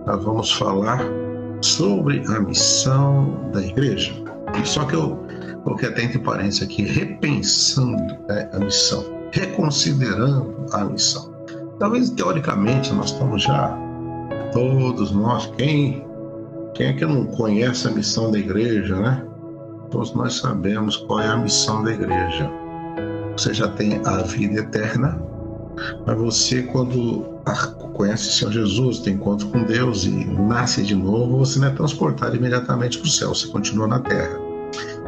nós vamos falar sobre a missão da igreja. Só que eu coloquei até entre parênteses aqui, repensando, né, a missão, reconsiderando a missão. Talvez teoricamente nós estamos já, todos nós, quem é que não conhece a missão da igreja, né? Todos nós sabemos qual é a missão da igreja. Você já tem a vida eterna, mas você, quando conhece o Senhor Jesus, tem encontro com Deus e nasce de novo, você não é transportado imediatamente para o céu, você continua na terra.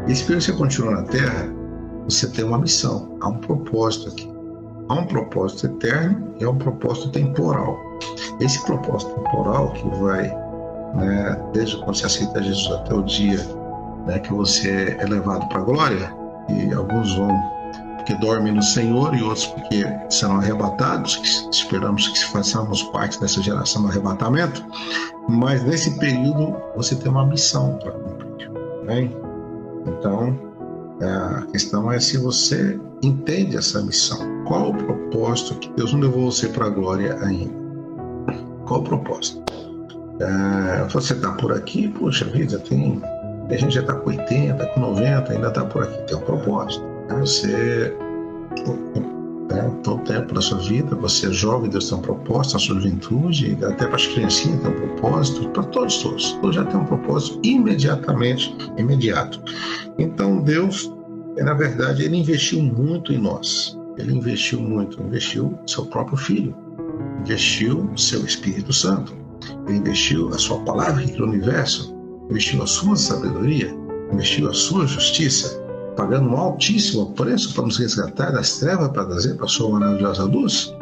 E se você continua na terra, você tem uma missão, há um propósito aqui. Há um propósito eterno e há um propósito temporal. Esse propósito temporal que vai, né, desde quando você aceita Jesus até o dia, né, que você é levado para a glória, e alguns vão porque dormem no Senhor e outros porque serão arrebatados, que esperamos que façamos parte dessa geração do arrebatamento, mas nesse período você tem uma missão para cumprir, né? Então, a questão é se você entende essa missão. Qual o propósito que Deus não levou você para a glória ainda? Qual o propósito? Você está por aqui, poxa vida, a gente já está com 80, com 90, ainda está por aqui, tem um propósito. Você, todo tempo da sua vida, você é jovem, Deus tem um propósito, na sua juventude, até para as criancinhas tem um propósito, para todos já tem um propósito imediato. Então Deus, na verdade, Ele investiu muito em nós, Ele investiu seu próprio Filho, investiu seu Espírito Santo, Ele investiu a sua palavra que criou o universo, investiu a sua sabedoria, investiu a sua justiça, pagando um altíssimo preço para nos resgatar das trevas para trazer para a sua maravilhosa luz.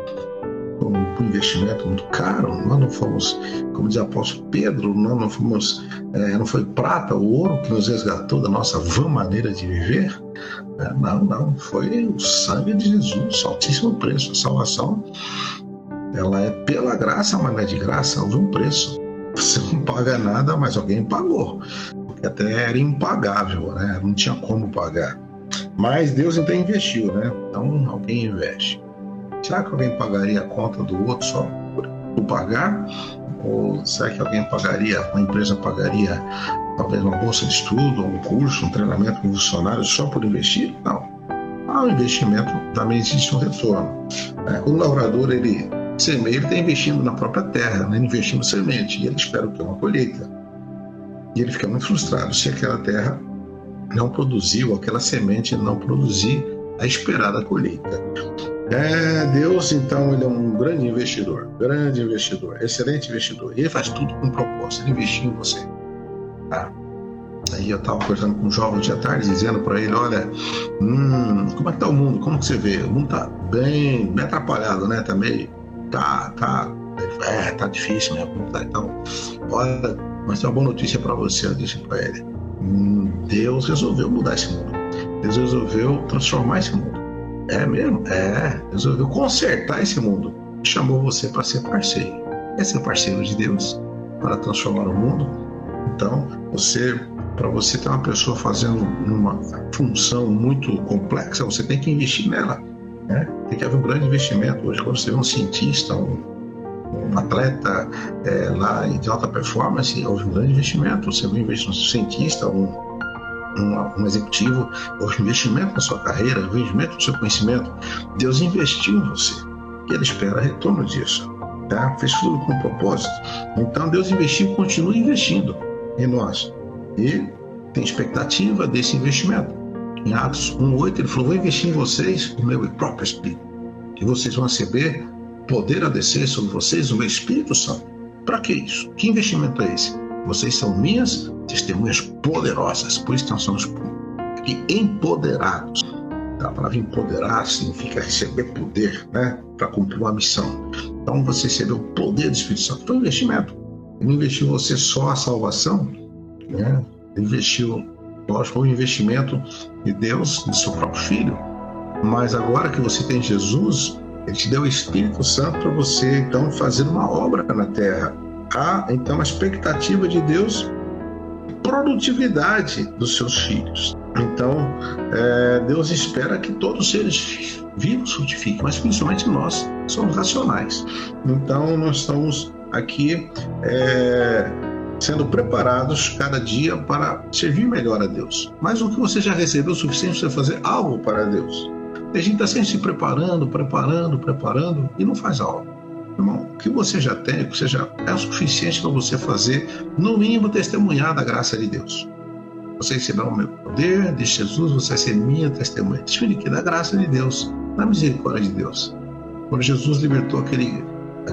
Um investimento muito caro. Nós não fomos, como diz o apóstolo Pedro, não foi prata ou ouro que nos resgatou da nossa vã maneira de viver. Não, foi o sangue de Jesus, altíssimo preço. A salvação, ela é pela graça, mas não é de graça, houve um preço. Você não paga nada, mas alguém pagou. Até era impagável, né? Não tinha como pagar. Mas Deus então investiu, né? Então alguém investe. Será que alguém pagaria a conta do outro só por pagar? Ou será que uma empresa pagaria talvez uma bolsa de estudo, um curso, um treinamento com funcionários só por investir? Não. Há um investimento, também existe um retorno. O lavrador, ele semeia, ele está investindo na própria terra, né? Investindo semente, e ele espera ter uma colheita. E ele fica muito frustrado se aquela terra não produziu, aquela semente não produzir a esperada colheita. Deus, então, ele é um grande investidor, excelente investidor. E ele faz tudo com propósito, ele investiu em você. Aí eu estava conversando com um jovem de tarde, dizendo para ele, olha, como é que está o mundo? Como que você vê? O mundo está bem atrapalhado, né? Tá meio... Tá difícil mesmo. Então, olha... Mas tem uma boa notícia para você, eu disse para ele. Deus resolveu mudar esse mundo. Deus resolveu transformar esse mundo. É mesmo? Deus resolveu consertar esse mundo. Chamou você para ser parceiro. Quer ser parceiro de Deus para transformar o mundo? Então, para você ter uma pessoa fazendo uma função muito complexa, você tem que investir nela, né? Tem que haver um grande investimento. Hoje, quando você vê um cientista, um atleta lá de alta performance, houve um grande investimento. Você vê um cientista, um executivo, houve investimento na sua carreira, investimento no seu conhecimento. Deus investiu em você e Ele espera retorno disso, tá? Fez tudo com propósito. Então Deus investiu e continua investindo em nós e tem expectativa desse investimento. Em Atos 1:8 Ele falou, vou investir em vocês o meu próprio Espírito, que vocês vão receber poder a descer sobre vocês o meu Espírito Santo. Para que isso? Que investimento é esse? Vocês são minhas testemunhas poderosas, por isso nós somos aqui empoderados. A palavra empoderar significa receber poder, né? Para cumprir uma missão. Então você recebeu o poder do Espírito Santo. Foi um investimento. Ele não investiu em você só a salvação, né? Ele investiu, lógico, foi um investimento de Deus, do seu próprio Filho. Mas agora que você tem Jesus, Ele te deu o Espírito Santo para você, então, fazer uma obra na terra. Há, então, a expectativa de Deus, produtividade dos seus filhos. Então, Deus espera que todos os seres vivos frutifiquem, mas principalmente nós, que somos racionais. Então, nós estamos aqui sendo preparados cada dia para servir melhor a Deus. Mas o que você já recebeu é o suficiente para você fazer algo para Deus. A gente está sempre se preparando e não faz algo. Irmão, o que você já tem, o que você já é o suficiente para você fazer, no mínimo, testemunhar da graça de Deus. Você receberá o meu poder de Jesus, você vai ser minha testemunha. Testemunha aqui da graça de Deus, da misericórdia de Deus. Quando Jesus libertou aquele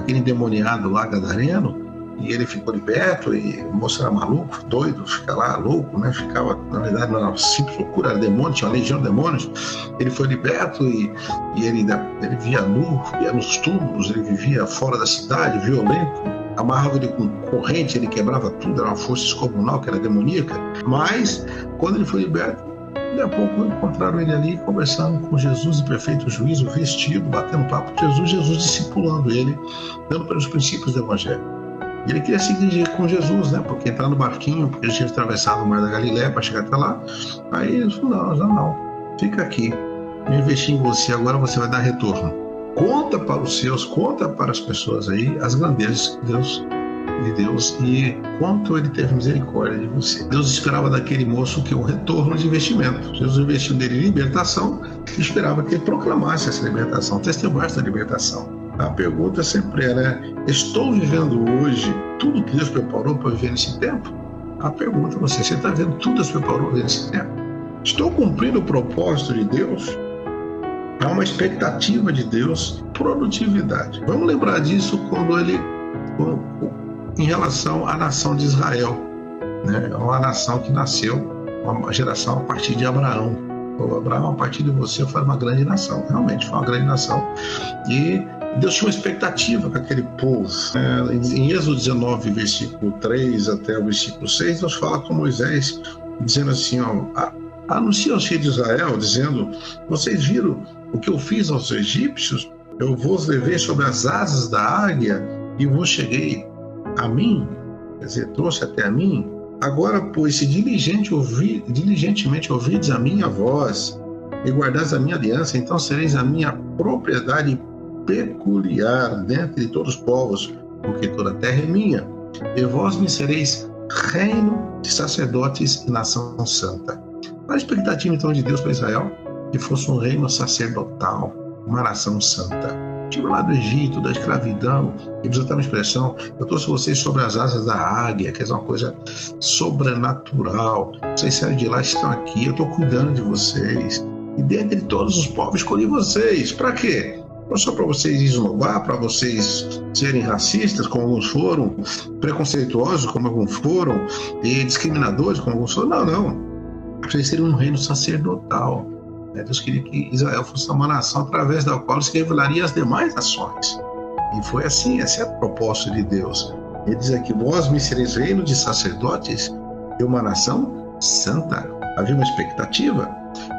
endemoniado lá, gadareno, e ele ficou liberto, e o moço era maluco, doido, fica lá louco, né? Ficava, na verdade, não era uma simples loucura, era demônio, tinha uma legião de demônios. Ele foi liberto e ele via nu, via nos túmulos, ele vivia fora da cidade, violento, amarrava ele com corrente, ele quebrava tudo, era uma força excomunal, que era demoníaca. Mas, quando ele foi liberto, daqui a pouco encontraram ele ali conversando com Jesus de perfeito juízo, vestido, batendo papo com Jesus discipulando ele, dando para os princípios do Evangelho. E ele queria seguir com Jesus, né? Porque entrar no barquinho, porque ele tinha atravessado o Mar da Galileia para chegar até lá. Aí ele falou, não, já não. Fica aqui. Eu investi em você, agora você vai dar retorno. Conta para os seus, conta para as pessoas aí as grandezas de Deus e quanto ele teve misericórdia de você. Deus esperava daquele moço que um retorno de investimento. Jesus investiu nele em libertação e esperava que ele proclamasse essa libertação, testemunhasse a libertação. A pergunta sempre é, né? Estou vivendo hoje tudo que Deus preparou para viver nesse tempo? A pergunta é você está vendo tudo que Deus preparou para viver nesse tempo? Estou cumprindo o propósito de Deus? Há uma expectativa de Deus, produtividade. Vamos lembrar disso em relação à nação de Israel, né? Uma nação que nasceu, uma geração a partir de Abraão. Abraão, a partir de você, foi uma grande nação. Realmente foi uma grande nação. E Deus tinha uma expectativa com aquele povo. Em Êxodo 19, versículo 3 até o versículo 6, Deus fala com Moisés, dizendo assim, anuncia aos filhos de Israel, dizendo, vocês viram o que eu fiz aos egípcios? Eu vos levei sobre as asas da águia e vos cheguei a mim, quer dizer, trouxe até a mim. Agora, pois, se diligentemente ouvides a minha voz e guardares a minha aliança, então sereis a minha propriedade peculiar dentre todos os povos, porque toda a terra é minha. E vós me sereis reino de sacerdotes e nação santa. A expectativa, então, de Deus para Israel, que fosse um reino sacerdotal, uma nação santa. Tive lá do Egito, da escravidão, eles usaram a expressão, eu trouxe vocês sobre as asas da águia, que é uma coisa sobrenatural. Vocês saíram de lá, estão aqui, eu estou cuidando de vocês. E dentre todos os povos, escolhi vocês. Para quê? Não só para vocês esnobar, para vocês serem racistas, como alguns foram, preconceituosos, como alguns foram, e discriminadores, como alguns foram. Não. Para vocês serem um reino sacerdotal. Deus queria que Israel fosse uma nação através da qual se revelaria às demais nações. E foi assim, esse é o propósito de Deus. Ele diz aqui, vós me sereis reino de sacerdotes e uma nação santa. Havia uma expectativa,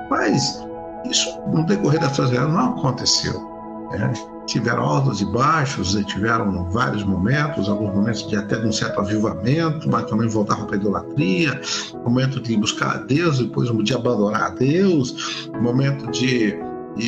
mas isso no decorrer da história não aconteceu. Tiveram altos e baixos, tiveram vários momentos, alguns momentos até de um certo avivamento, mas também voltavam para a idolatria, momento de buscar a Deus, depois de abandonar a Deus, momento de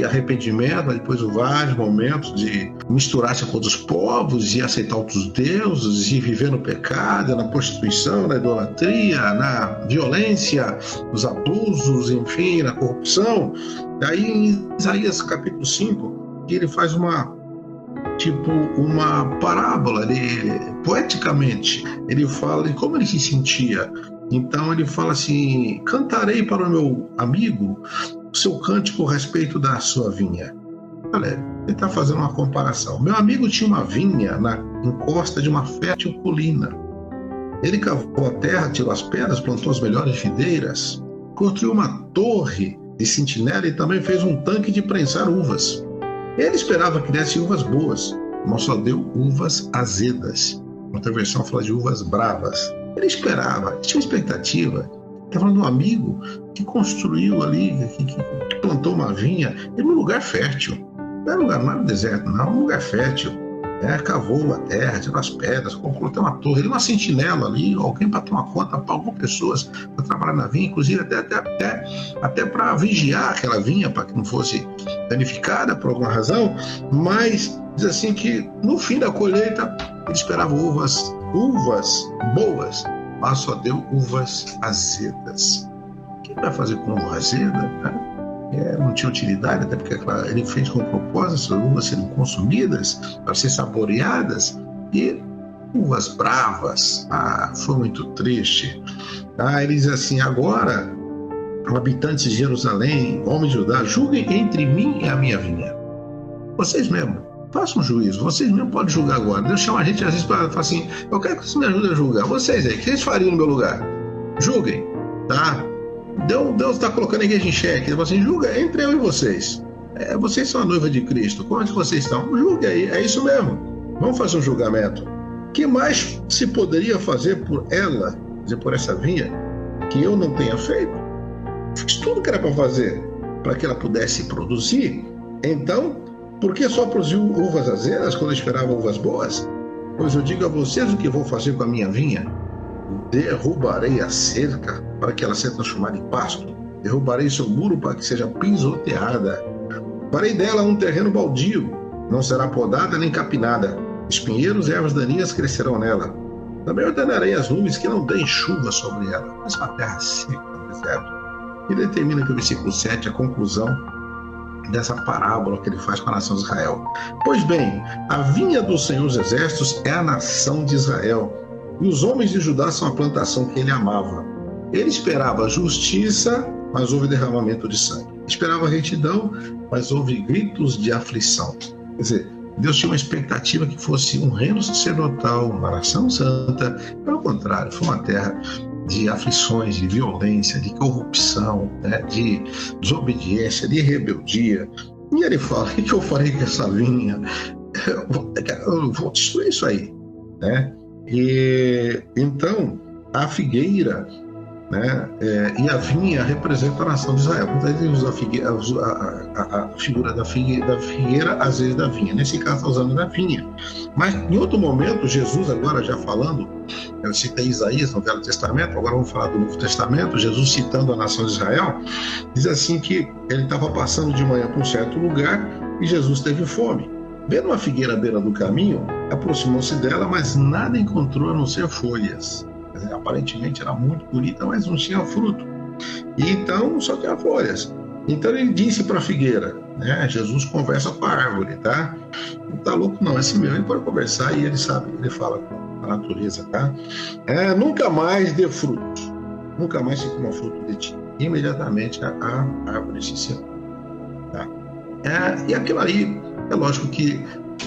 arrependimento, depois vários momentos de misturar-se com outros povos e aceitar outros deuses e viver no pecado, na prostituição, na idolatria, na violência, nos abusos, enfim, na corrupção. Daí em Isaías capítulo 5, que ele faz uma parábola, poeticamente, ele fala de como ele se sentia. Então ele fala assim, cantarei para o meu amigo o seu cântico a respeito da sua vinha. Olha, ele está fazendo uma comparação. Meu amigo tinha uma vinha na encosta de uma fértil colina. Ele cavou a terra, tirou as pedras, plantou as melhores videiras, construiu uma torre de sentinela e também fez um tanque de prensar uvas. Ele esperava que desse uvas boas, mas só deu uvas azedas. Outra versão fala de uvas bravas. Ele esperava, tinha expectativa. Está falando de um amigo que construiu ali, que plantou uma vinha em um lugar fértil. Não era no deserto, não, um lugar fértil. Cavou a terra, tirou as pedras, colocou uma torre, uma sentinela ali, alguém para tomar conta, para algumas pessoas para trabalhar na vinha, inclusive até para vigiar aquela vinha, para que não fosse danificada por alguma razão. Mas diz assim que no fim da colheita Ele esperava uvas boas, mas só deu uvas azedas. O que ele vai fazer com uva azeda? Né? Não tinha utilidade, até porque ele fez com propósito as uvas serem consumidas, para serem saboreadas, e uvas bravas. Foi muito triste. Ele diz assim: agora, habitantes de Jerusalém, homens de Judá, julguem entre mim e a minha vinha. Vocês mesmos, façam um juízo, vocês mesmos podem julgar agora. Deus chama a gente às vezes para falar assim: eu quero que vocês me ajudem a julgar. Vocês aí, o que vocês fariam no meu lugar? Julguem, tá? Deus está colocando a igreja em xeque. Assim, julga entre eu e vocês. Vocês são a noiva de Cristo. Como é que vocês estão? Julgue aí, é isso mesmo. Vamos fazer um julgamento. O que mais se poderia fazer por ela, quer dizer, por essa vinha, que eu não tenha feito? Fiz tudo que era para fazer, para que ela pudesse produzir. Então, por que só produziu uvas azedas quando eu esperava uvas boas? Pois eu digo a vocês o que vou fazer com a minha vinha. Derrubarei a cerca para que ela seja transformada em pasto. Derrubarei seu muro para que seja pisoteada. Farei dela um terreno baldio. Não será podada nem capinada. Espinheiros e ervas daninhas crescerão nela. Também ordenarei as nuvens que não deem chuva sobre ela. Mas uma terra seca no deserto. E determina que o versículo 7, a conclusão dessa parábola que ele faz com a nação de Israel. Pois bem, a vinha do Senhor dos Exércitos é a nação de Israel. E os homens de Judá são a plantação que ele amava. Ele esperava justiça, mas houve derramamento de sangue. Esperava retidão, mas houve gritos de aflição. Quer dizer, Deus tinha uma expectativa que fosse um reino sacerdotal, uma nação santa. Pelo contrário, foi uma terra de aflições, de violência, de corrupção, né, de desobediência, de rebeldia. E ele fala: o que eu farei com essa vinha? Eu vou destruir isso aí, né? E então a figueira, né, e a vinha representa a nação de Israel. Muitas vezes usa a figura da figueira, às vezes da vinha. Nesse caso está usando da vinha. Mas em outro momento, Jesus, agora já falando, eu citei Isaías no Velho Testamento, agora vamos falar do Novo Testamento. Jesus citando a nação de Israel, diz assim que ele estava passando de manhã para um certo lugar e Jesus teve fome. Vendo uma figueira à beira do caminho, aproximou-se dela, mas nada encontrou a não ser folhas. Quer dizer, aparentemente era muito bonita, mas não tinha fruto. E então só tinha folhas. Então ele disse para a figueira, né? Jesus conversa com a árvore, tá? Não tá louco não, esse meu, ele pode conversar e ele sabe, ele fala com a natureza, tá? Nunca mais dê frutos, nunca mais se coma fruto de ti. Imediatamente a árvore se secou, tá? E aquilo aí, é lógico que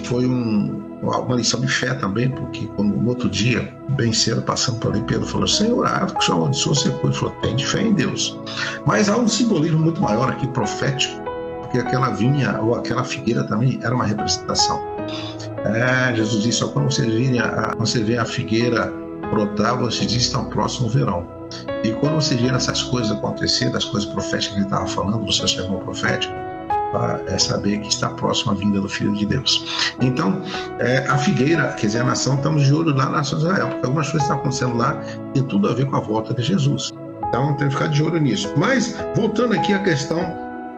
foi uma lição de fé também, porque quando no outro dia, bem cedo, passando por ali, Pedro falou: Senhor, a árvore que o Senhor amaldiçoou secou. Ele falou: tem de fé em Deus. Mas há um simbolismo muito maior aqui, profético, porque aquela vinha ou aquela figueira também era uma representação. Jesus disse: quando você vê a figueira brotar, você diz que está próximo o verão. E quando você vê essas coisas acontecer, das coisas proféticas que ele estava falando, do seu sermão profético, é saber que está próximo a vinda do Filho de Deus. Então, a figueira, quer dizer, a nação, estamos de olho lá na nação de Israel, porque algumas coisas que estão acontecendo lá tem tudo a ver com a volta de Jesus. Então, tem que ficar de olho nisso. Mas, voltando aqui à questão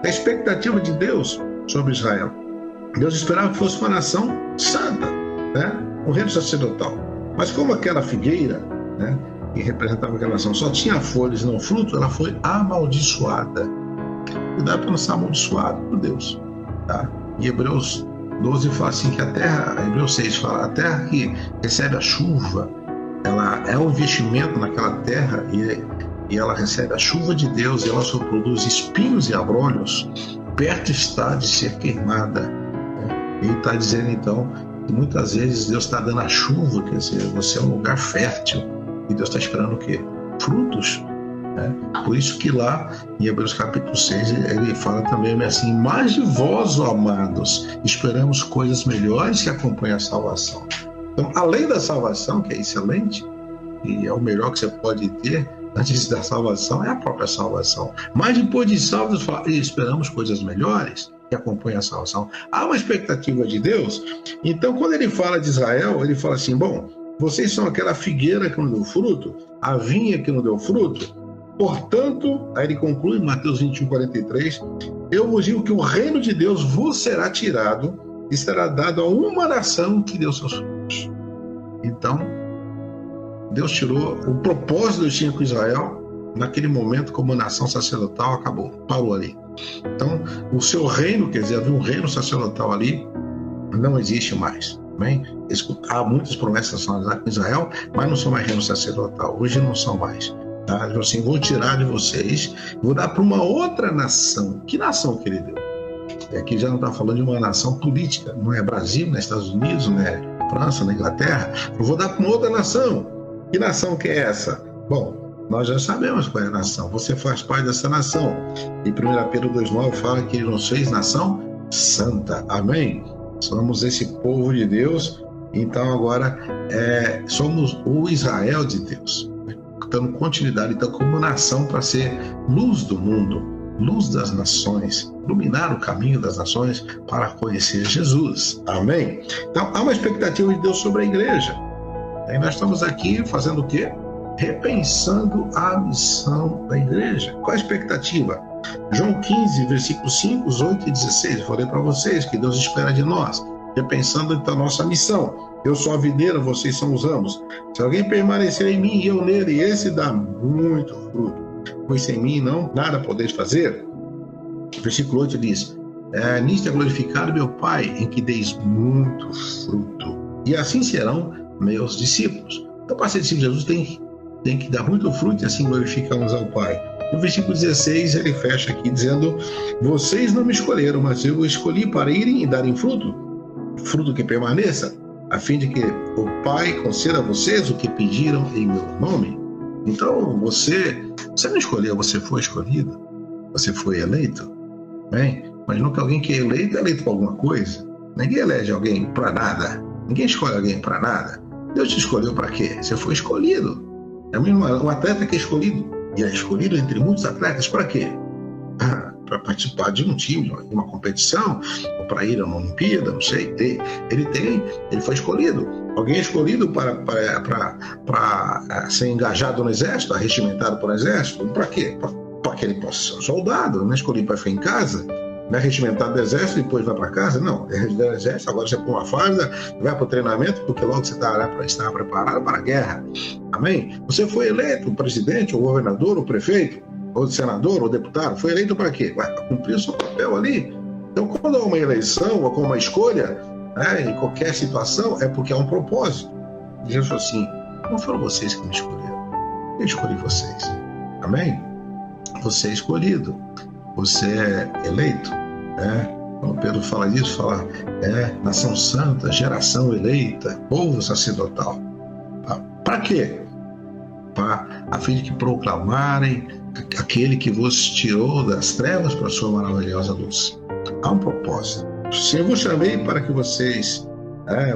da expectativa de Deus sobre Israel. Deus esperava que fosse uma nação santa, né? Um reino sacerdotal. Mas como aquela figueira, né, que representava aquela nação, só tinha folhas e não fruto, ela foi amaldiçoada. Cuidado para não ser amaldiçoado por Deus, tá? Em Hebreus 12 fala assim que a terra, Hebreus 6 fala, a terra que recebe a chuva, ela é um investimento naquela terra e ela recebe a chuva de Deus e ela só produz espinhos e abrolhos, perto está de ser queimada, né? Ele está dizendo então que muitas vezes Deus está dando a chuva, quer dizer, você é um lugar fértil e Deus está esperando o quê? Frutos. Por isso que lá em Hebreus capítulo 6 ele fala também assim: mas de vós, ó amados, esperamos coisas melhores que acompanham a salvação. Então, além da salvação, que é excelente e é o melhor que você pode ter antes da salvação, é a própria salvação. Mas depois de salvos, esperamos coisas melhores que acompanham a salvação. Há uma expectativa de Deus. Então, quando ele fala de Israel, ele fala assim: bom, vocês são aquela figueira que não deu fruto, a vinha que não deu fruto. Portanto, aí ele conclui em Mateus 21:43, eu vos digo que o reino de Deus vos será tirado e será dado a uma nação que deu seus frutos. Então, Deus tirou o propósito que Deus tinha com Israel. Naquele momento, como nação sacerdotal, acabou, parou ali. Então, o seu reino, quer dizer, havia um reino sacerdotal ali, não existe mais. Bem, há muitas promessas nacionais com Israel, mas não são mais reino sacerdotal. Hoje não são mais. Tá? Então, assim, vou tirar de vocês, vou dar para uma outra nação. Que nação que ele deu? Aqui já não está falando de uma nação política, não é Brasil, não é Estados Unidos, não é França, não é Inglaterra. Eu vou dar para uma outra nação. Que nação que é essa? Bom, nós já sabemos qual é a nação. Você faz parte dessa nação. E 1 Pedro 2,9 fala que ele nos fez nação santa. Amém? Somos esse povo de Deus. Então agora somos o Israel de Deus. Dando continuidade, então, como nação para ser luz do mundo, luz das nações, iluminar o caminho das nações para conhecer Jesus. Amém? Então há uma expectativa de Deus sobre a igreja. E nós estamos aqui fazendo o quê? Repensando a missão da igreja. Qual a expectativa? João 15, versículos 5, 8 e 16. Eu falei para vocês que Deus espera de nós. Repensando então a nossa missão. Eu sou a videira, vocês são os ramos. Se alguém permanecer em mim e eu nele, esse dá muito fruto. Pois sem mim não nada podeis fazer. Versículo 8 diz: nisto é glorificado meu Pai, em que deis muito fruto. E assim serão meus discípulos. Então, para ser discípulo de Jesus, tem que dar muito fruto e assim glorificamos ao Pai. No versículo 16, ele fecha aqui dizendo: vocês não me escolheram, mas eu escolhi para irem e darem fruto, fruto que permaneça, a fim de que o Pai conceda a vocês o que pediram em meu nome. Então, você não escolheu, você foi escolhido, você foi eleito. Bem, mas nunca alguém que é eleito para alguma coisa. Ninguém elege alguém para nada, ninguém escolhe alguém para nada. Deus te escolheu para quê? Você foi escolhido. É mesmo um atleta que é escolhido. E é escolhido entre muitos atletas para quê? Para participar de um time, de uma competição, ou para ir a uma Olimpíada, não sei. Ele foi escolhido. Alguém é escolhido para ser engajado no exército, regimentado por exército. Para quê? Para que ele possa ser um soldado. Não é escolhido para ficar em casa. Não é regimentado do exército e depois vai para casa. Não, é regimentado do exército, agora você põe uma farda, vai para o treinamento, porque logo você está preparado para a guerra. Amém? Você foi eleito o presidente, o governador, o prefeito, ou senador, ou deputado, foi eleito para quê? Vai cumprir o seu papel ali. Então, quando há uma eleição ou uma escolha, em qualquer situação, é porque há um propósito. Jesus falou assim: não foram vocês que me escolheram, eu escolhi vocês. Amém? Você é escolhido, você é eleito. Quando Pedro fala disso, fala nação santa, geração eleita, povo sacerdotal. Para quê? A fim de que proclamarem aquele que vos tirou das trevas para a sua maravilhosa luz. Há um propósito. Se eu vos chamei para que vocês,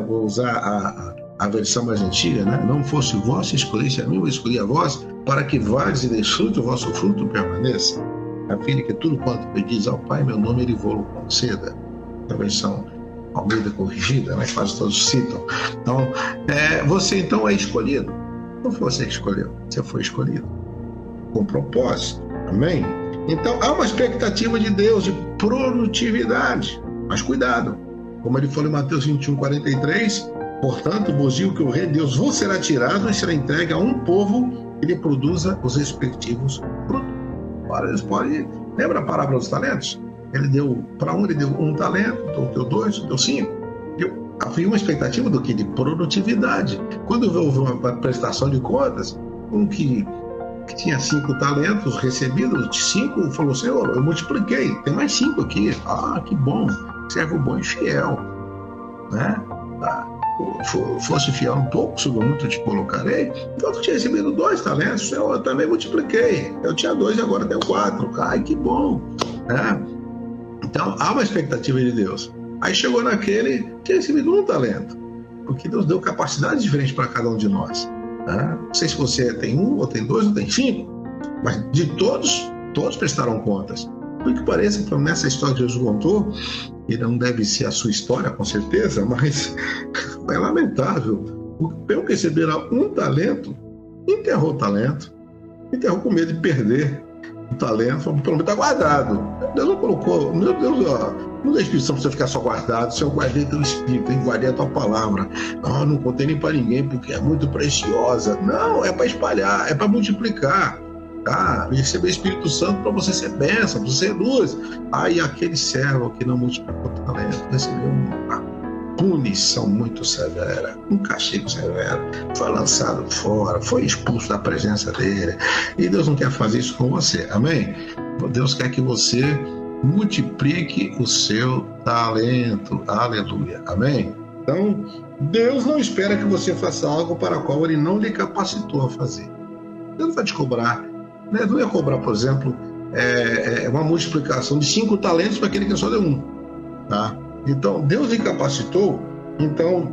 vou usar a versão mais antiga, não fosse vós que escolhesse a mim, eu escolhi a vós, para que vades e deis fruto, o vosso fruto permaneça, a fim de que tudo quanto pedis ao Pai, meu nome ele vou conceda. A versão Almeida corrigida, quase todos citam. Então, você então é escolhido. Não foi você que escolheu, você foi escolhido com propósito. Amém? Então, há uma expectativa de Deus de produtividade. Mas cuidado, como ele falou em Mateus 21:43, portanto, vos digo que o reino de Deus vos será tirado e será entregue a um povo que lhe produza os respectivos frutos. Ora, eles podem... Lembra a parábola dos talentos? Ele deu, para um ele deu 1 talento, outro deu 2, outro deu 5. Havia uma expectativa do que? De produtividade. Quando houve uma prestação de contas, um que tinha 5 talentos recebidos, 5, falou: Senhor, eu multipliquei, tem mais 5 aqui. Que bom, servo bom e fiel. Fosse fiel um pouco, sobre muito te colocarei. Então, eu tinha recebido 2 talentos, Senhor, eu também multipliquei. Eu tinha 2 e agora tenho 4. Ai, que bom. Então, há uma expectativa de Deus. Aí chegou naquele que tinha recebido 1 talento, porque Deus deu capacidades diferentes para cada um de nós. Não sei se você tem 1, ou tem 2, ou tem 5, mas de todos prestaram contas. Por que pareça, então, nessa história que Jesus contou, e não deve ser a sua história, com certeza, mas é lamentável. Pelo que receberam 1 talento, enterrou o talento, enterrou com medo de perder. o talento, pelo menos está guardado. Deus não colocou, meu Deus, ó, não dá Espírito Santo para você ficar só guardado. Se eu guardei teu Espírito, eu guardei a tua palavra. Não contei nem para ninguém porque é muito preciosa. Não, é para espalhar, é para multiplicar. Tá? Receber o Espírito Santo para você ser bênção, para você ser luz. Aí aquele servo que não multiplicou o talento recebeu uma punição muito severa, um castigo severo, foi lançado fora, foi expulso da presença dele. E Deus não quer fazer isso com você, amém? Deus quer que você multiplique o seu talento, aleluia, amém? Então, Deus não espera que você faça algo para o qual Ele não lhe capacitou a fazer. Deus vai te cobrar, né? Não ia cobrar, por exemplo, uma multiplicação de 5 talentos para aquele que só deu 1, tá? Então, Deus lhe capacitou, então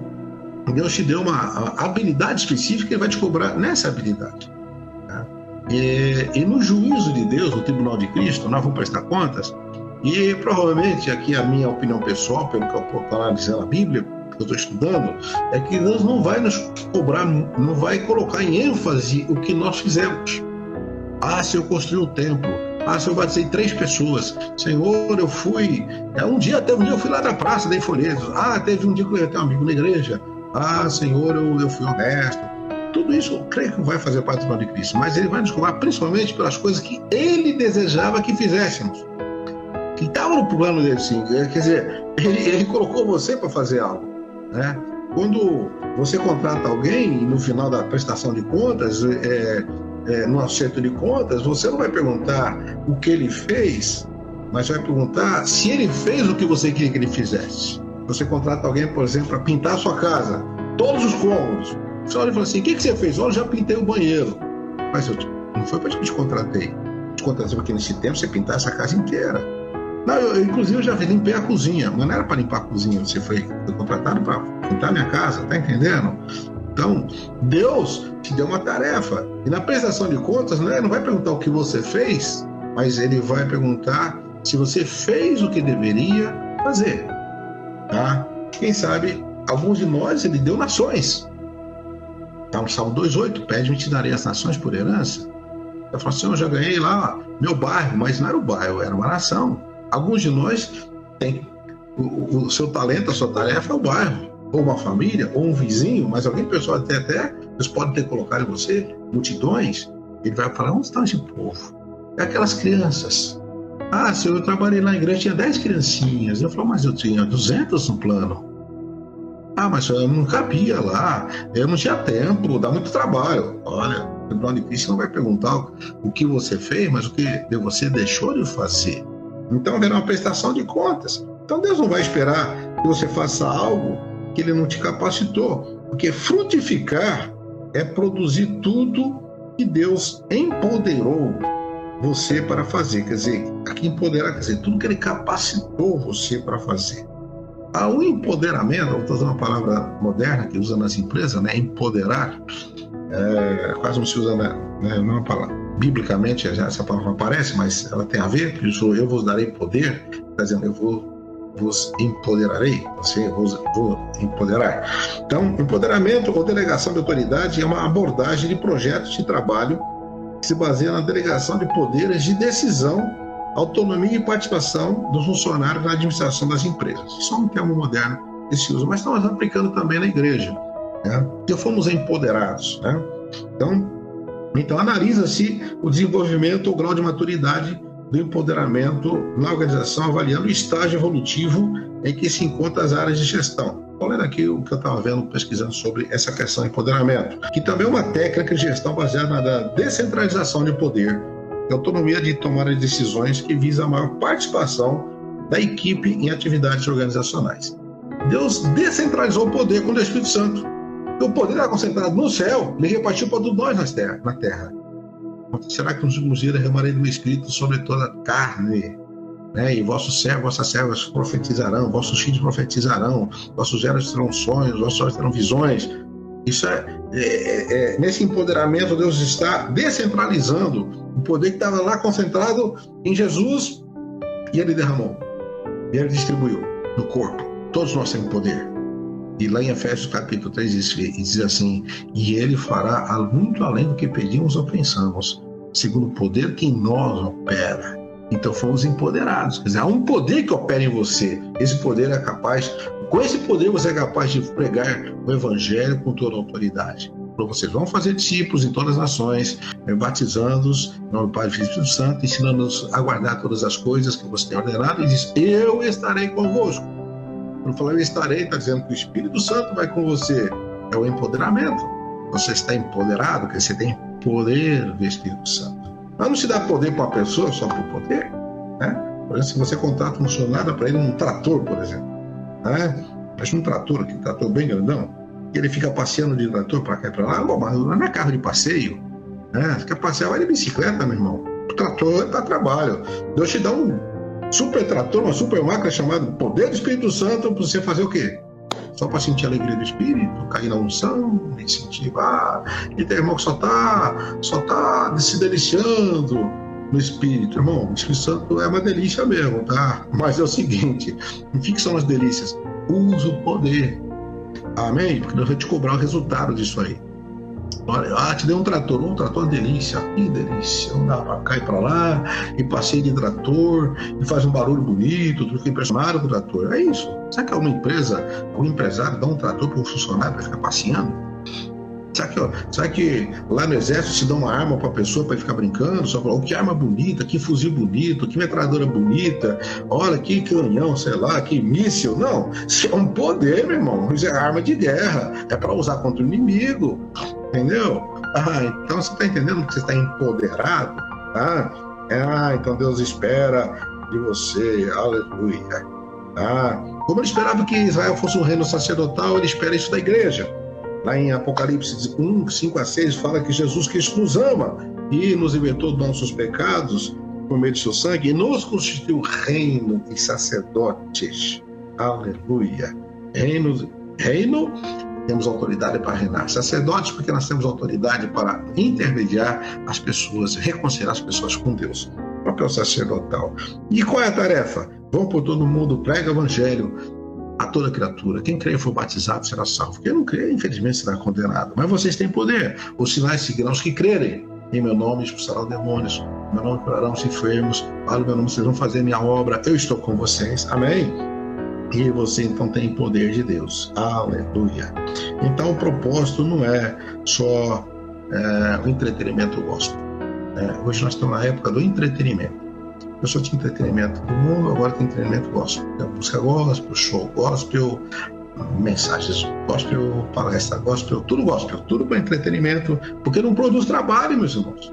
Deus te deu uma habilidade específica e Ele vai te cobrar nessa habilidade. Tá? E no juízo de Deus, no tribunal de Cristo, nós vamos prestar contas, e provavelmente, aqui a minha opinião pessoal, pelo que eu estou analisando a Bíblia, que eu estou estudando, é que Deus não vai nos cobrar, não vai colocar em ênfase o que nós fizemos. Se eu construí o templo, se eu batizei 3 pessoas, Senhor, eu fui, teve um dia eu fui lá na praça, dei folhetos, teve um dia que eu levei um amigo na igreja, Senhor, eu fui honesto. Tudo isso eu creio que vai fazer parte do nome de Cristo, mas Ele vai nos cobrar principalmente pelas coisas que Ele desejava que fizéssemos, que estavam no plano dele, sim. Quer dizer, ele colocou você para fazer algo, né? Quando você contrata alguém e no final da prestação de contas, no acerto de contas, você não vai perguntar o que ele fez, mas vai perguntar se ele fez o que você queria que ele fizesse. Você contrata alguém, por exemplo, para pintar a sua casa, todos os cômodos. Você olha e fala assim, o que você fez? Olha, eu já pintei o banheiro. Mas não foi para isso que eu te contratei. Te contratei porque nesse tempo você pintar essa casa inteira. Não, inclusive eu já limpei a cozinha, mas não era para limpar a cozinha, você foi contratado para pintar a minha casa, tá entendendo? Então, Deus te deu uma tarefa. E na prestação de contas, né, não vai perguntar o que você fez, mas Ele vai perguntar se você fez o que deveria fazer. Tá? Quem sabe, alguns de nós, Ele deu nações. Tá, no Salmo 2,8, pede-me e te darei as nações por herança. Eu falo assim, eu já ganhei lá meu bairro, mas não era o bairro, era uma nação. Alguns de nós têm o seu talento, a sua tarefa é o bairro, ou uma família, ou um vizinho, mas alguém pessoal até Deus pode ter colocado em você multidões. Ele vai falar, onde está esse povo? É aquelas crianças. Senhor, eu trabalhei na igreja, tinha 10 criancinhas. Eu falo, mas eu tinha 200 no plano. Mas eu não cabia lá, eu não tinha tempo, dá muito trabalho. Olha, o Tribunal de Cristo não vai perguntar o que você fez, mas o que você deixou de fazer. Então, haverá uma prestação de contas. Então, Deus não vai esperar que você faça algo que Ele não te capacitou. Porque frutificar é produzir tudo que Deus empoderou você para fazer. Quer dizer, aqui empoderar, quer dizer, tudo que Ele capacitou você para fazer. O empoderamento, eu estou usando uma palavra moderna que usa nas empresas, né? Empoderar, quase não se usa, né? Não é uma palavra. Biblicamente, essa palavra não aparece, mas ela tem a ver, por isso eu vos darei poder, está dizendo, eu vos empoderarei, vou empoderar. Então, empoderamento ou delegação de autoridade é uma abordagem de projetos de trabalho que se baseia na delegação de poderes de decisão, autonomia e participação dos funcionários na administração das empresas. Isso é um termo moderno que se usa, mas estamos aplicando também na igreja, né? Porque fomos empoderados, né? Então analisa-se o desenvolvimento ou grau de maturidade do empoderamento na organização, avaliando o estágio evolutivo em que se encontram as áreas de gestão. Estou lendo aqui o que eu estava vendo, pesquisando sobre essa questão de empoderamento, que também é uma técnica de gestão baseada na descentralização de poder e autonomia de tomar as decisões que visa a maior participação da equipe em atividades organizacionais. Deus descentralizou o poder com o Espírito Santo. O poder era concentrado no céu, ele repartiu para todos nós na terra. Será que nos últimos dias derramarei do meu Espírito sobre toda a carne? E vossos servos, vossas servas profetizarão, vossos filhos profetizarão, vossos velhos terão sonhos, vossos olhos terão visões. Isso nesse empoderamento, Deus está descentralizando o poder que estava lá concentrado em Jesus, e Ele derramou, e Ele distribuiu no corpo. Todos nós temos poder. E lá em Efésios capítulo 3 diz assim, e Ele fará muito além do que pedimos ou pensamos, segundo o poder que em nós opera. Então fomos empoderados. Quer dizer, há um poder que opera em você. Esse poder é capaz, com esse poder você é capaz de pregar o evangelho com toda a autoridade. Então vocês vão fazer discípulos em todas as nações, batizando-os em nome do Pai, Filho e Espírito Santo, ensinando-os a guardar todas as coisas que você tem ordenado, e diz: eu estarei convosco. Quando falar eu estarei, está dizendo que o Espírito Santo vai com você. É o empoderamento. Você está empoderado, porque você tem poder do Espírito Santo. Mas não se dá poder para uma pessoa só por poder, né? Por exemplo, se você contrata um funcionário para ele num trator, por exemplo, né? Mas um trator, aquele trator bem grandão, e ele fica passeando de trator para cá e para lá. Bom, mas não é carro de passeio, né? Você quer passear, vai de bicicleta, meu irmão. O trator é para trabalho. Deus te dá um super trator, uma super máquina chamada Poder do Espírito Santo, para você fazer o quê? Só para sentir a alegria do Espírito, cair na unção, e sentir, e tem irmão que só tá se deliciando no Espírito. Irmão, o Espírito Santo é uma delícia mesmo, tá? Mas é o seguinte, não fique só nas delícias, use o poder. Amém? Porque Deus vai te cobrar o resultado disso aí. Olha, te deu um trator, delícia, que delícia, não dá para cá e para lá, e passeio de trator, e faz um barulho bonito, tu fica impressionado com o trator. É isso. Será que uma empresa, um empresário dá um trator para um funcionário para ficar passeando? Será que lá no exército se dá uma arma para a pessoa para ficar brincando? Só falar, que arma bonita, que fuzil bonito, que metralhadora bonita, olha que canhão, sei lá, que míssil. Não, isso é um poder, meu irmão, isso é arma de guerra, é para usar contra o inimigo, entendeu? Então você está entendendo que você está empoderado, tá? Então Deus espera de você, aleluia. Como ele esperava que Israel fosse um reino sacerdotal, ele espera isso da igreja. Lá em Apocalipse 1, 5 a 6, fala que Jesus Cristo nos ama e nos libertou dos nossos pecados por meio de seu sangue e nos constituiu reino e sacerdotes. Aleluia. Reino, temos autoridade para reinar. Sacerdotes, porque nós temos autoridade para intermediar as pessoas, reconciliar as pessoas com Deus. O papel sacerdotal. E qual é a tarefa? Vão por todo mundo, prega o evangelho a toda criatura. Quem crê e for batizado será salvo. Quem não crê, infelizmente, será condenado. Mas vocês têm poder. Os sinais seguirão os que crerem. Em meu nome expulsarão demônios. Em meu nome curarão os enfermos. Para o meu nome vocês vão fazer minha obra. Eu estou com vocês. Amém? E você então tem poder de Deus. Aleluia. Então o propósito não é só o entretenimento gospel. Hoje nós estamos na época do entretenimento. Eu só tinha entretenimento do mundo, agora tem entretenimento gospel. Tem música gospel, show gospel, mensagens gospel, palestra gospel, tudo para entretenimento, porque não produz trabalho, meus irmãos.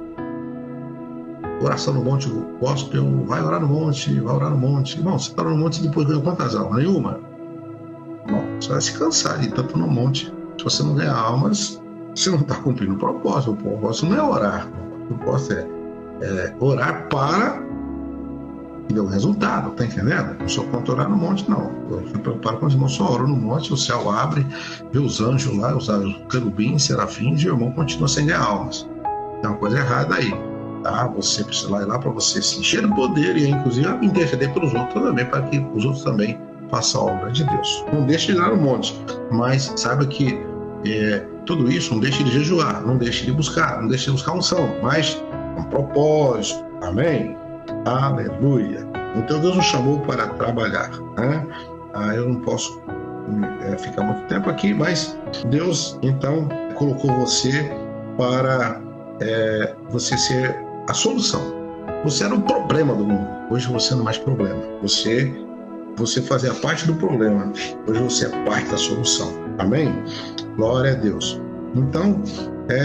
Oração no monte gospel, vai orar no monte. Irmão, você está no monte depois de quantas almas? Nenhuma. Bom, você vai se cansar de tanto no monte. Se você não ganhar almas, você não está cumprindo o propósito. O propósito não é orar. O propósito é orar para que dê um resultado, tá entendendo? Não só quanto orar no monte, não. Eu me preparo com os irmãos, só oro no monte, o céu abre, vê os anjos lá, os querubins, serafins, e o irmão continua sem ganhar almas. Tem uma coisa errada aí. Tá? Você precisa ir lá para você se encher do poder e, inclusive, interceder pelos outros também, para que os outros também façam a obra de Deus. Não deixe de ir lá no monte, mas saiba que tudo isso não deixe de jejuar, não deixe de buscar unção, mas com propósito. Amém? Aleluia. Então Deus nos chamou para trabalhar, né? Eu não posso ficar muito tempo aqui, mas Deus então colocou você para você ser a solução. Você era o problema do mundo, hoje você não é mais problema. Você fazia parte do problema, hoje você é parte da solução. Amém? Glória a Deus. Então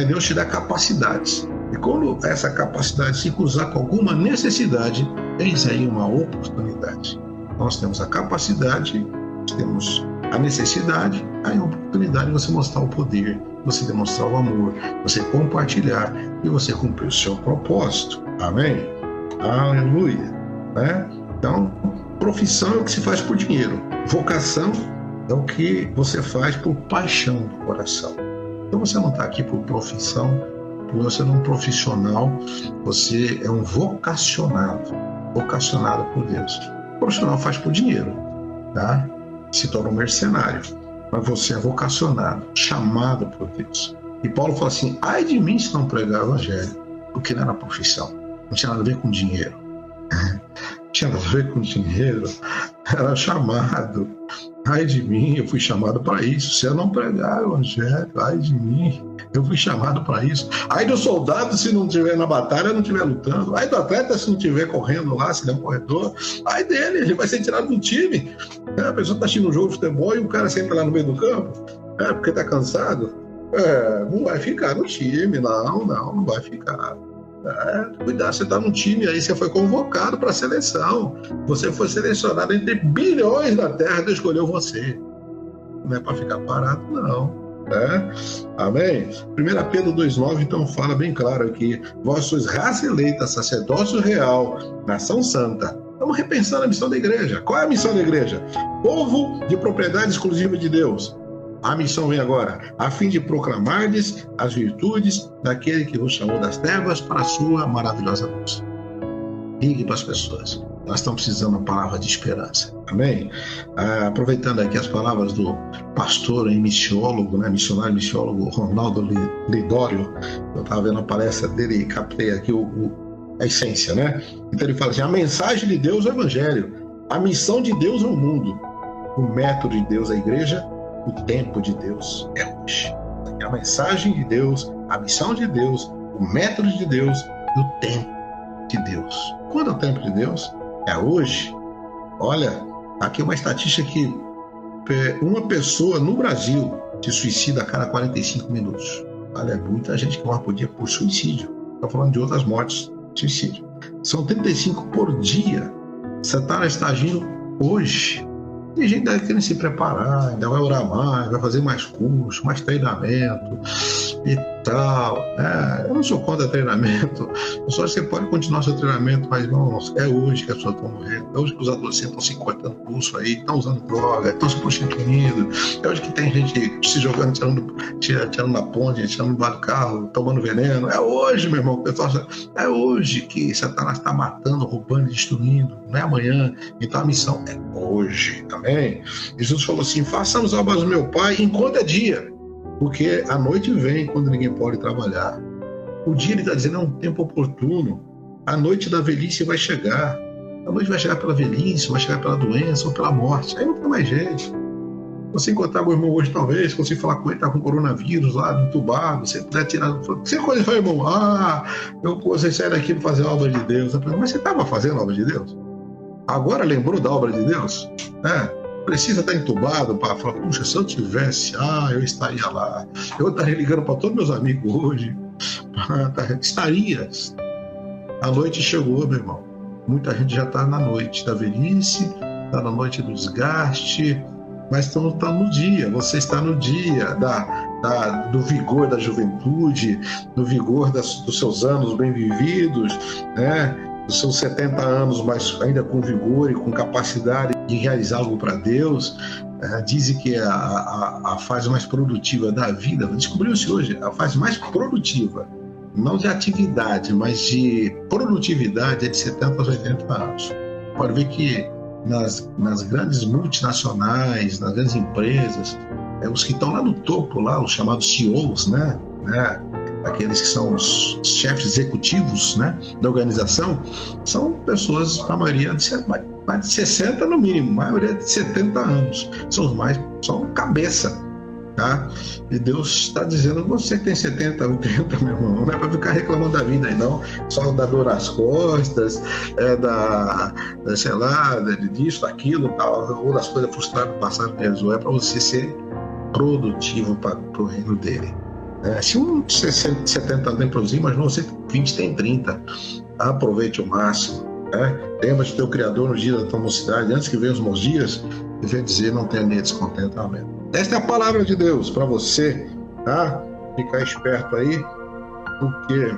Deus te dá capacidades. E quando essa capacidade se cruzar com alguma necessidade, eis aí uma oportunidade. Nós temos a capacidade, temos a necessidade, aí a oportunidade de você mostrar o poder, você demonstrar o amor, você compartilhar e você cumprir o seu propósito. Amém? Aleluia. Então, profissão é o que se faz por dinheiro. Vocação é o que você faz por paixão do coração. Então você não está aqui por profissão, você não é um profissional, você é um vocacionado por Deus. O profissional faz por dinheiro, tá? Se torna um mercenário, mas você é vocacionado, chamado por Deus. E Paulo fala assim: ai de mim se não pregar o evangelho. porque não era profissão, não tinha nada a ver com dinheiro. Não tinha nada a ver com dinheiro, era chamado. Ai de mim, eu fui chamado para isso. Se eu não pregar o evangelho, ai de mim, eu fui chamado para isso. Ai do soldado se não estiver na batalha, não estiver lutando. Ai do atleta se não estiver correndo lá, se der um corredor. Ai dele, ele vai ser tirado do time. A pessoa está assistindo um jogo de futebol e o cara sempre lá no meio do campo, porque está cansado. Não vai ficar no time, não vai ficar. Cuidado, você está no time aí, você foi convocado para a seleção, você foi selecionado entre bilhões da terra, Deus escolheu você, não é para ficar parado não, amém? 1 Pedro 2,9 então fala bem claro aqui: vós sois raça eleita, sacerdócio real, nação santa. Estamos repensando a missão da igreja. Qual é a missão da igreja? Povo de propriedade exclusiva de Deus. A missão vem agora, a fim de proclamardes as virtudes daquele que vos chamou das trevas para a sua maravilhosa luz. Ligue para as pessoas. Nós estamos precisando de uma palavra de esperança. Amém? Aproveitando aqui as palavras do pastor e missiólogo, missionário missiólogo Ronaldo Lidório, eu estava vendo a palestra dele e captei aqui a essência, Então ele fala assim: a mensagem de Deus é o evangelho, a missão de Deus é o mundo, o método de Deus é a igreja, o tempo de Deus é hoje. A mensagem de Deus, a missão de Deus, o método de Deus e o tempo de Deus. Quando é o tempo de Deus? É hoje. Olha, aqui uma estatística que uma pessoa no Brasil se suicida a cada 45 minutos. Olha, é muita gente que morre por dia por suicídio. Estou falando de outras mortes, suicídio. São 35 por dia. Você está agindo hoje. Tem gente ainda querendo se preparar, ainda vai orar mais, vai fazer mais curso, mais treinamento e tal. Eu não sou contra treinamento, só você pode continuar seu treinamento, mas irmãos, é hoje que as pessoas estão morrendo, é hoje que os adolescentes estão se cortando pulso aí, estão usando droga, estão se prostituindo, é hoje que tem gente se jogando, tirando na ponte, tirando no bar do carro, tomando veneno. É hoje, meu irmão, é hoje que Satanás está matando, roubando e destruindo, não é amanhã. Então a missão é hoje, amém? Jesus falou assim: façamos a obra do meu Pai enquanto é dia, porque a noite vem quando ninguém pode trabalhar. O dia, ele está dizendo, é um tempo oportuno. A noite da velhice vai chegar. A noite vai chegar pela velhice, vai chegar pela doença ou pela morte. Aí não tem mais jeito. Você encontrar meu irmão hoje, talvez, você falar com ele, está com coronavírus lá, entubado, você puder tirar... Você coisa fala, irmão, você sai daqui para fazer a obra de Deus. Mas você estava fazendo a obra de Deus? Agora lembrou da obra de Deus? Precisa estar entubado para falar: puxa, se eu tivesse, eu estaria lá. Eu estaria ligando para todos meus amigos hoje. Estarias. A noite chegou, meu irmão. Muita gente já está na noite da velhice, está na noite do desgaste, mas está no dia. Você está no dia do vigor da juventude, do vigor dos seus anos bem vividos, dos seus 70 anos, mas ainda com vigor e com capacidade de realizar algo para Deus. Dizem que a fase mais produtiva da vida, descobriu-se hoje, a fase mais produtiva, não de atividade, mas de produtividade, é de 70 aos 80 anos. Pode ver que nas grandes multinacionais, nas grandes empresas, os que estão lá no topo, lá, os chamados CEOs, aqueles que são os chefes executivos, da organização, são pessoas, a maioria, mais de 60 no mínimo, a maioria de 70 anos. São cabeça. E Deus está dizendo: você que tem 70, 80, meu irmão, não é para ficar reclamando da vida aí, não. Só da dor nas costas, disso, daquilo, tal, ou das coisas frustradas do passado que resolveu. É para você ser produtivo para o reino dele. Se um 70 tem produzir, mas você 20 tem 30. Aproveite o máximo. Lembra-te do teu Criador no dia da tua mocidade, antes que venham os maus dias, e vem dizer: não tenha nem descontentamento. Esta é a palavra de Deus para você, ficar esperto aí, porque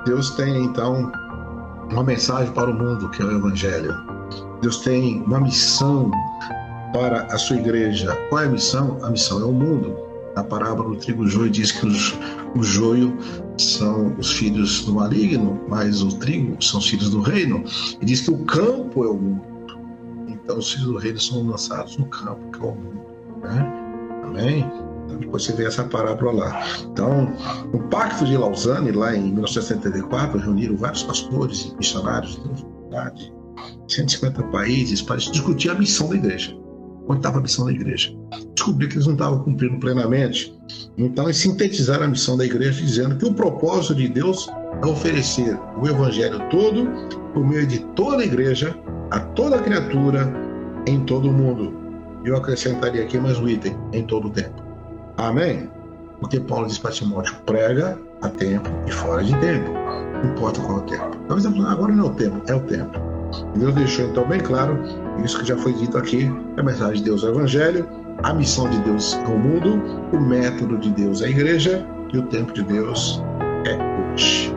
Deus tem então uma mensagem para o mundo, que é o Evangelho. Deus tem uma missão para a sua igreja. Qual é a missão? A missão é o mundo. A parábola do trigo e joio diz que o joio são os filhos do maligno, mas o trigo são os filhos do reino. E diz que o campo é o mundo. Então os filhos do reino são lançados no campo, que é o mundo. Amém? Depois você vê essa parábola lá. Então, o Pacto de Lausanne, lá em 1974, reuniram vários pastores e missionários de 150 países para discutir a missão da igreja. Onde estava a missão da igreja? Descobriram que eles não estavam cumprindo plenamente. Então, eles sintetizaram a missão da igreja dizendo que o propósito de Deus é oferecer o evangelho todo por meio de toda a igreja, a toda criatura, em todo o mundo. Eu acrescentaria aqui mais um item: em todo o tempo. Amém? Porque Paulo diz para Timóteo: prega a tempo e fora de tempo. Não importa qual é o tempo. Talvez agora não é o tempo, é o tempo. Deus deixou então bem claro, isso que já foi dito aqui: a mensagem de Deus é o evangelho, a missão de Deus é o mundo, o método de Deus é a igreja e o tempo de Deus é hoje.